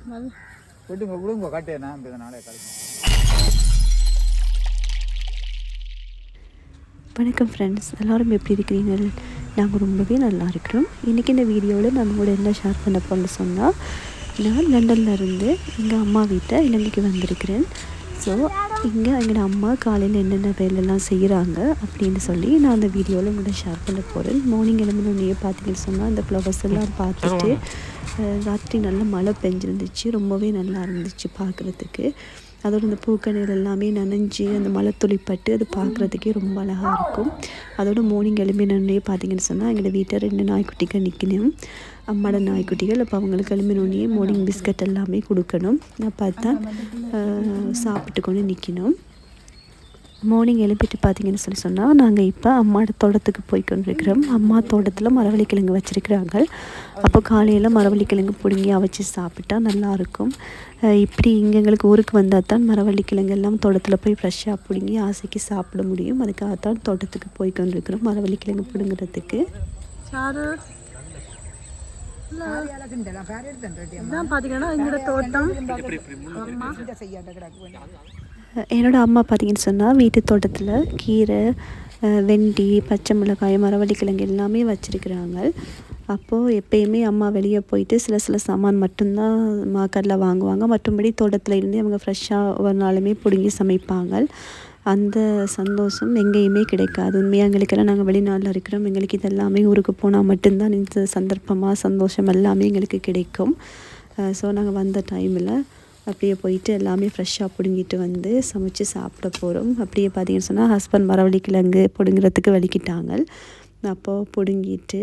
விட்டுங்க விடுங்க காட்டேனா நாளே கழிச்சு. வணக்கம் ஃப்ரெண்ட்ஸ், எல்லோரும் எப்படி இருக்கிறீங்க? நாங்கள் ரொம்பவே நல்லா இருக்கிறோம். இன்றைக்கி இந்த வீடியோவில் நான் கூட என்ன ஷேர் பண்ண போகிறேன்னு சொன்னால், நான் லண்டனில் இருந்து எங்கள் அம்மா வீட்டை இலங்கைக்கு வந்திருக்கிறேன். ஸோ இங்கே எங்களோட அம்மா காலையில் என்னென்ன வேலையெல்லாம் செய்கிறாங்க அப்படின்னு சொல்லி நான் அந்த வீடியோவில் உங்கள்கிட்ட ஷேர் பண்ண போகிறேன். மார்னிங் எழுந்தினோடனே பார்த்தீங்கன்னு சொன்னால் அந்த ஃப்ளவர்ஸ் எல்லாம் பார்த்துட்டு ராத்திரி நல்ல மழை பெஞ்சிருந்துச்சு. ரொம்பவே நல்லா இருந்துச்சு பார்க்குறதுக்கு. அதோட இந்த பூக்கணிகள் எல்லாமே நனைஞ்சி அந்த மழை துளிப்பட்டு அது பார்க்குறதுக்கே ரொம்ப அழகாக இருக்கும். அதோட மார்னிங் எழும்பினோடனே பார்த்தீங்கன்னு சொன்னால் எங்களோட வீட்டை 2 நாய்க்குட்டிகள் நிற்கணும். அம்மாட நாய்க்குட்டிகள். அப்போ அவங்களுக்கு எழும்பினோடனே மார்னிங் பிஸ்கட் எல்லாமே கொடுக்கணும். அப்போ தான் சாப்பிட்டு கொண்டு நிற்கணும். மார்னிங் எழுப்பிட்டு பார்த்தீங்கன்னு சொன்னால் நாங்கள் இப்போ அம்மாவோட தோட்டத்துக்கு போய் கொண்டிருக்கிறோம். அம்மா தோட்டத்தில் மரவள்ளிக்கிழங்கு வச்சுருக்கிறாங்க. அப்போ காலையில் மரவள்ளிக்கிழங்கு பிடுங்கி அவிச்சு சாப்பிட்டா நல்லாயிருக்கும். இப்படி இங்கே எங்களுக்கு ஊருக்கு வந்தால் தான் மரவள்ளிக்கிழங்கு எல்லாம் தோட்டத்தில் போய் ஃப்ரெஷ்ஷாக பிடுங்கி ஆசைக்கு சாப்பிட முடியும். அதுக்காகத்தான் தோட்டத்துக்கு போய் கொண்டிருக்கிறோம் மரவள்ளிக்கிழங்கு பிடுங்கிறதுக்கு. பார்த்தீங்கன்னா எங்களோட தோட்டம் என்னோடய அம்மா பார்த்திங்கன்னு சொன்னால் வீட்டு தோட்டத்தில் கீரை, வெண்டி, பச்சை மிளகாய், மரவள்ளிக்கிழங்கு எல்லாமே வச்சுருக்குறாங்க. அப்போது எப்போயுமே அம்மா வெளியே போயிட்டு சில சாமான் மட்டும்தான் மார்க்கெட்டில் வாங்குவாங்க. மற்றபடி தோட்டத்தில் இருந்து அவங்க ஃப்ரெஷ்ஷாக ஒரு நாளுமே பிடுங்கி சமைப்பாங்க. அந்த சந்தோஷம் எங்கேயுமே கிடைக்காது. உண்மையாக எங்களுக்கெல்லாம் நாங்கள் வெளிநாட்டில் இருக்கிறோம். எங்களுக்கு இதெல்லாமே ஊருக்கு போனால் மட்டும்தான் இந்த சந்தர்ப்பமாக சந்தோஷம் எல்லாமே எங்களுக்கு கிடைக்கும். ஸோ நாங்கள் வந்த டைமில் அப்படியே போயிட்டு எல்லாமே ஃப்ரெஷ்ஷாக பிடுங்கிட்டு வந்து சமைச்சு சாப்பிட போகிறோம். அப்படியே பார்த்தீங்கன்னு சொன்னால் ஹஸ்பண்ட் மரவள்ளிக்கிழங்கு பிடுங்கிறதுக்கு வலிக்கிட்டாங்க. அப்போது பிடுங்கிட்டு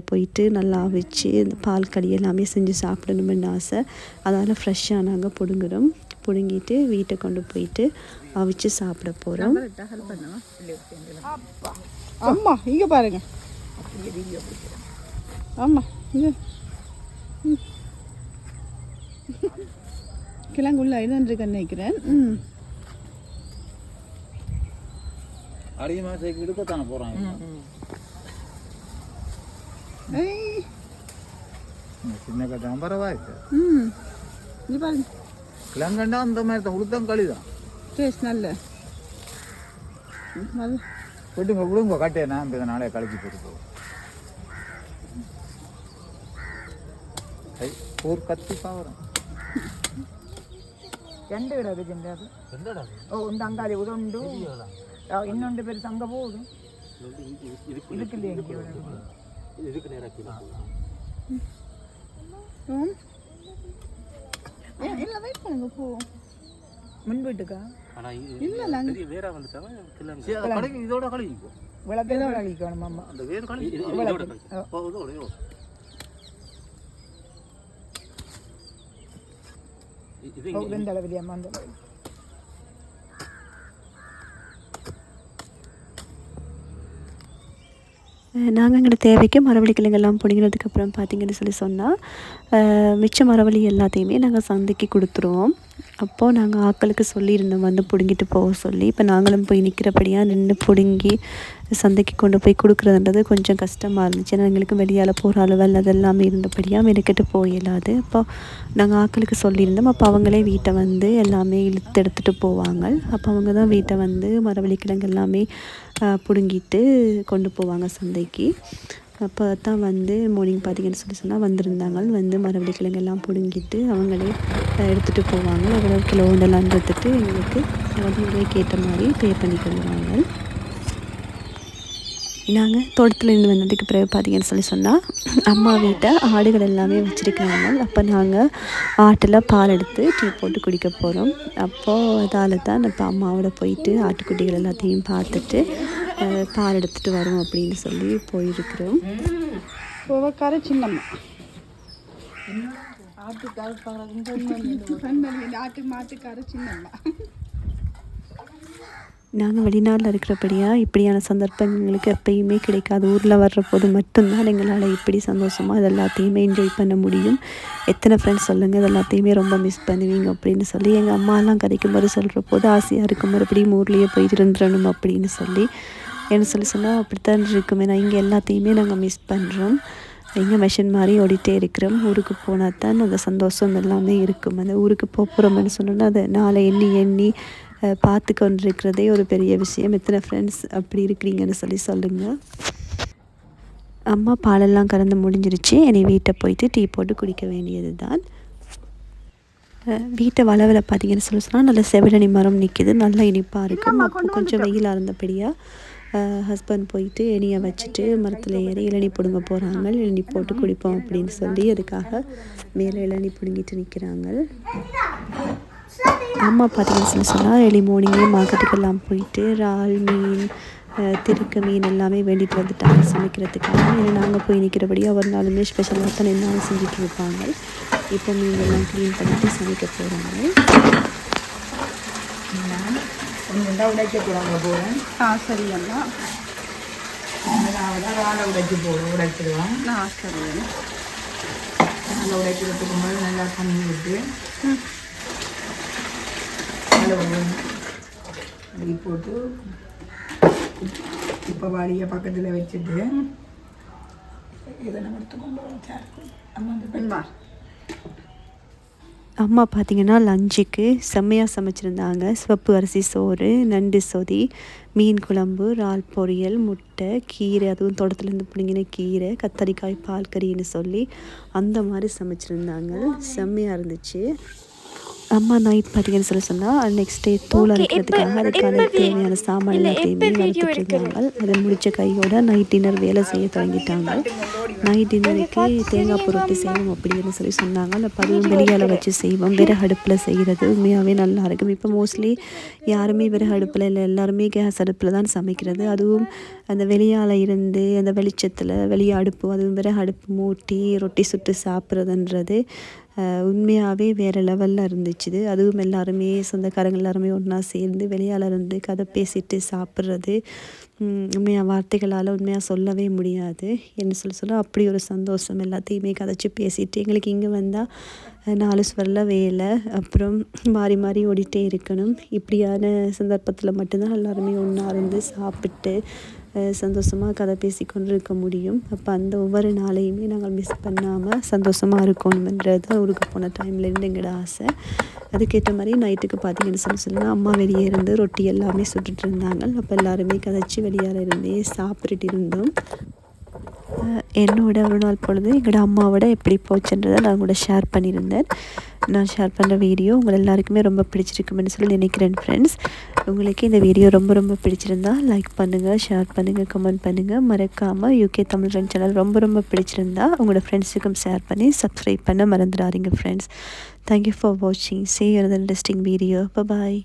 போயிட்டு நல்லா அவிச்சு இந்த பால் கறி எல்லாமே செஞ்சு சாப்பிடணும்னு ஆசை. அதனால் ஃப்ரெஷ்ஷாக நாங்கள் பிடுங்கிட்டு வீட்டை கொண்டு போயிட்டு அவிச்சு சாப்பிட போகிறோம். அம்மா இங்கே பாருங்க. ஆமாம் இங்கே கிழங்குள்ள இதுன்னு நினைக்கிறேன். அதிகமாக சேர்க்கி எடுக்கத்தானே போகிறாங்க. சின்ன கட்டம் பரவாயில்லை. இது பாருங்க, கிழங்கண்டா அந்த மாதிரி தான் உளுத்தம் களி தான் டேஸ்ட் நல்ல. விட்டுங்க விடுங்க காட்டேனா நாளே கழிச்சு போட்டு ஒரு கத்தி பாவரம் 2 கிடக்கு சின்னது. ஓ இந்த அங்காடி உண்டு, இன்னொன்று பேர் சங்க போகுது. இதுக்கு இல்லையா இதுக்கு நேராக இல்லை வெயிட் பண்ணுங்க. போ முன் வீட்டுக்கா இல்லை வேற வந்துட்டாங்க. இதோட கழிக்கும் விளக்கேதான் கழிக்கணும். அம்மா அந்த வேறு கழி இந்த அளவு அம்மா அந்த நாங்கள் எங்களோட தேவைக்கு மரவள்ளிக்கிழங்கெல்லாம் பிடிங்கிறதுக்கப்புறம் பார்த்திங்கன்னு சொன்னால் மிச்ச மரவள்ளி எல்லாத்தையுமே நாங்கள் சந்தைக்கு கொடுத்துருவோம். அப்போது நாங்கள் ஆட்களுக்கு சொல்லியிருந்தோம் வந்து பிடுங்கிட்டு போக சொல்லி. இப்போ நாங்களும் போய் நிற்கிறபடியாக நின்று பிடுங்கி சந்தைக்கு கொண்டு போய் கொடுக்குறதுன்றது கொஞ்சம் கஷ்டமாக இருந்துச்சு. ஏன்னா எங்களுக்கு வெளியால் போகிற அளவில் அதெல்லாமே இருந்தபடியாக மெனக்கெட்டு போயிடாது. அப்போ நாங்கள் ஆட்களுக்கு சொல்லியிருந்தோம். அப்போ அவங்களே வீட்டை வந்து எல்லாமே இழுத்து எடுத்துகிட்டு போவாங்க. அப்போ அவங்க தான் வீட்டை வந்து மரவள்ளிக்கிழங்கு எல்லாமே பிடுங்கிட்டு கொண்டு போவாங்க சந்தைக்கு. அப்போ தான் வந்து மார்னிங் பார்த்திங்கன்னு சொன்னால் வந்திருந்தாங்க. வந்து மரவள்ளிக்கிழங்கு எல்லாம் பிடுங்கிட்டு அவங்களே எடுத்துகிட்டு போவாங்க. எவ்வளோ கிலோண்டெல்லாம் எடுத்துட்டு எங்களுக்கு ரூபாய்க்கு ஏற்ற மாதிரி பே பண்ணி கொள்வாங்க. நாங்கள் தோட்டத்துலேருந்து வந்ததுக்கு பிறகு பார்த்திங்கன்னு சொன்னால் அம்மா வீட்டை ஆடுகள் எல்லாமே வச்சுருக்காங்க. அப்போ நாங்கள் ஆட்டில் பால் எடுத்து டீ போட்டு குடிக்க போகிறோம். அப்போது அதால் தான் இப்போ அம்மாவோட போயிட்டு ஆட்டுக்குட்டிகள் எல்லாத்தையும் பார்த்துட்டு பால் எடுத்துகிட்டு வரோம் அப்படின்னு சொல்லி போயிருக்கிறோம். கோவக்கார சின்னம்மா மாட்டுக்கார சின்னம்மா. நாங்கள் வெளிநாட்டில் இருக்கிறபடியாக இப்படியான சந்தர்ப்பங்களுக்கு எப்பயுமே கிடைக்காது. ஊரில் வர்ற போது மட்டும்தான் எங்களால் இப்படி சந்தோஷமாக இது எல்லாத்தையுமே என்ஜாய் பண்ண முடியும். எத்தனை ஃப்ரெண்ட்ஸ் சொல்லுங்கள், இது எல்லாத்தையுமே ரொம்ப மிஸ் பண்ணுவீங்க அப்படின்னு சொல்லி எங்கள் அம்மாலாம் கதைக்கும் போது சொல்கிற போது ஆசையாக இருக்கும் மறுபடியும் ஊர்லேயே போய் இருந்துடணும் அப்படின்னு சொல்லி என்ன சொன்னால் அப்படித்தான் இருக்கும். ஏன்னா இங்கே எல்லாத்தையுமே நாங்கள் மிஸ் பண்ணுறோம். எங்கே மெஷின் மாதிரி ஓடிட்டே இருக்கிறோம். ஊருக்கு போனால் தான் அந்த சந்தோஷம் எல்லாமே இருக்கும். அந்த ஊருக்கு போகிறோம்னு சொன்னோன்னா அதை நாளை எண்ணி எண்ணி பார்த்து கொண்டிருக்கிறதே ஒரு பெரிய விஷயம். எத்தனை ஃப்ரெண்ட்ஸ் அப்படி இருக்கிறீங்கன்னு சொல்லுங்கள். அம்மா பாலெல்லாம் கறந்து முடிஞ்சிருச்சு. இனி வீட்டை போயிட்டு டீ போட்டு குடிக்க வேண்டியது தான். வீட்டை வளவில் பார்த்தீங்கன்னு சொன்னால் நல்ல செவிலணி மரம் நிற்கிது, நல்லா இனிப்பாக இருக்கும். அப்போ கொஞ்சம் வெயிலாக இருந்தபடியாக ஹஸ்பண்ட் போயிட்டு இனியை வச்சுட்டு மரத்தில் ஏறி இளநி பிடுங்க போகிறாங்க. இளநி போட்டு குடிப்போம் அப்படின்னு சொல்லி அதுக்காக மேலே இளநி பிடுங்கிட்டு நிற்கிறாங்க. அம்மா பார்த்தீங்கன்னு சொன்னால் எலி மார்னிங்கே மார்க்கெட்டுக்கெல்லாம் போயிட்டு இறால் மீன் திருக்க மீன் எல்லாமே வேண்டிட்டு வந்துட்டாங்க சமைக்கிறதுக்காக. ஏன்னா நாங்கள் போய் நிற்கிறபடியாக ஒரு நாளுமே ஸ்பெஷலாக தான் என்னாலும் செஞ்சுட்டு இருப்பாங்க. இப்போ மீன் எல்லாம் க்ளீன் பண்ணிட்டு சமைக்க போகிறாங்க. கொஞ்சம் உடைக்க போகிறாங்க போகிறேன். சரி அம்மா. அதாவது வாழை உடைச்சிடுவோம். சரி நல்லா உடைக்கிறதுக்கு போது நல்லா தண்ணி விட்டு அப்படி போட்டு இப்போ வாடியை பக்கத்தில் வச்சுட்டு இதை நம்ம எடுத்துக்கொண்டு அம்மா பார்த்திங்கன்னா லஞ்சுக்கு செம்மையாக சமைச்சிருந்தாங்க. சிவப்பு அரிசி சோறு, நண்டு சொதி, மீன் குழம்பு, இறால் பொரியல், முட்டை, கீரை, அதுவும் தோட்டத்துலேருந்து பிடிங்கின கீரை, கத்தரிக்காய் பால் கறின்னு சொல்லி அந்த மாதிரி சமைச்சிருந்தாங்க. செம்மையாக இருந்துச்சு. அம்மா நைட் பார்த்திங்கன்னு சொன்னால் நெக்ஸ்ட் டே தூள் அரைக்கிறதுக்காக அதுக்கான தேவையான சாமான் எல்லாத்தையுமே வளர்த்துட்டு இருந்தாங்க. அதை முடித்த கையோட நைட் டின்னர் வேலை செய்ய தொடங்கிட்டாங்க. நைட் டின்னருக்கு தேங்காய் பொருட்டி செய்வோம் அப்படின்னு சொன்னாங்க. அந்த அதுவும் வெளியால் வச்சு செய்வோம். விறகு அடுப்பில் செய்கிறது உண்மையாகவே நல்லா இருக்கும். இப்போ மோஸ்ட்லி யாருமே விறகு அடுப்பில் இல்லை, எல்லாருமே கேஸ் அடுப்பில் தான் சமைக்கிறது. அதுவும் அந்த வெளியால் இருந்து அந்த வெளிச்சத்தில் வெளியே அடுப்பு, அதுவும் விறகு அடுப்பு மூட்டி ரொட்டி சுட்டு சாப்பிட்றதுன்றது உண்மையாகவே வேறு லெவலில் இருந்துச்சு. அதுவும் எல்லாருமே சொந்தக்காரங்க எல்லாருமே ஒன்றா சேர்ந்து வெளியால் இருந்து கதை பேசிட்டு சாப்பிட்றது உண்மையாக வார்த்தைகளால் உண்மையாக சொல்லவே முடியாது. என்ன சொல்ல அப்படி ஒரு சந்தோஷம். எல்லாத்தையுமே கதைச்சி பேசிட்டு எங்களுக்கு இங்கே வந்தால் 4 சுவரில் வேலை, அப்புறம் மாறி மாறி ஓடிட்டே இருக்கணும். இப்படியான சந்தர்ப்பத்தில் மட்டும்தான் எல்லாருமே ஒன்றா இருந்து சாப்பிட்டு சந்தோஷமாக கதை பேசி கொண்டு இருக்க முடியும். அப்போ அந்த ஒவ்வொரு நாளையுமே நாங்கள் மிஸ் பண்ணாமல் சந்தோஷமாக இருக்கணுமென்றது தான் ஊருக்கு போன டைம்லேருந்து எங்களோட ஆசை. அதுக்கேற்ற மாதிரி நைட்டுக்கு பார்த்திங்கன்னு சொன்னால் அம்மா வெளியே இருந்து ரொட்டி எல்லாமே சுட்டுட்டு இருந்தாங்க. அப்போ எல்லாருமே கதைச்சி வெளியால் இருந்தே சாப்பிட்டுட்டு இருந்தோம். என்னோட ஒரு நாள் பொழுது எங்களோட அம்மாவோட எப்படி போச்சுன்றதை நான் கூட ஷேர் பண்ணியிருந்தேன். நான் ஷேர் பண்ணுற வீடியோ உங்கள் எல்லாருக்குமே ரொம்ப பிடிச்சிருக்குமென்னு சொல்லி நினைக்கிறேன் ஃப்ரெண்ட்ஸ். உங்களுக்கு இந்த வீடியோ ரொம்ப ரொம்ப பிடிச்சிருந்தா லைக் பண்ணுங்கள், ஷேர் பண்ணுங்கள், கமெண்ட் பண்ணுங்கள். மறக்காமல் யூகே தமிழ் ஃப்ரெண்ட் சேனல் ரொம்ப பிடிச்சிருந்தா உங்களோட ஃப்ரெண்ட்ஸுக்கும் ஷேர் பண்ணி சப்ஸ்கிரைப் பண்ண மறந்துடாதீங்க ஃப்ரெண்ட்ஸ். தேங்க்யூ ஃபார் வாட்சிங். See you in the interesting video. Bye bye.